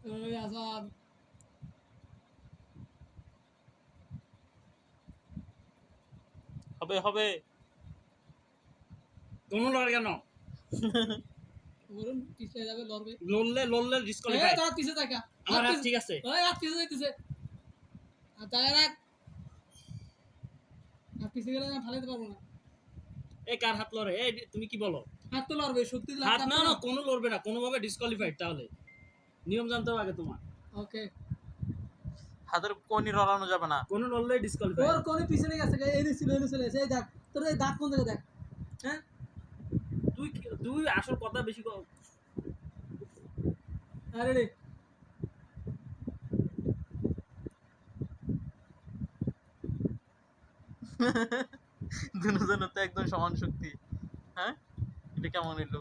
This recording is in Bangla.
ওই আসাদ হবে হবে কোনো লড়ে কেন বলুন পিছিয়ে যাবে লড়বে লড়লে এই ডিসকোয়ালিফাই তোরা পিছিয়ে থাকা আমার হাত ঠিক আছে ওই হাত পিছিয়ে যাইতেছে আর জায়গা রাখ আর পিছিয়ে গেলে না ফালাইতে পারবো না এই কার হাত লড়ে এই তুমি কি বলো হাত তো লড়বে শক্তি দিলে হাত না না কোনো লড়বে না কোনোভাবে ডিসকোয়ালিফাইড তাহলে নিয়ম জানতে হবে আগে তোমার ওকে হাতের কোনি লড়ানো যাবে না কোনো লড়লে ডিসকোয়ালিফাইড ওর কোনে পিছনে গেছে এই ছিল এই দেখ তোর এই দাঁত কোন জায়গায় দেখ হ্যাঁ তুই তুই আসল কথা বেশি আরে রে দুজনের তো একদম সমান শক্তি হ্যাঁ এটা কেমন এলো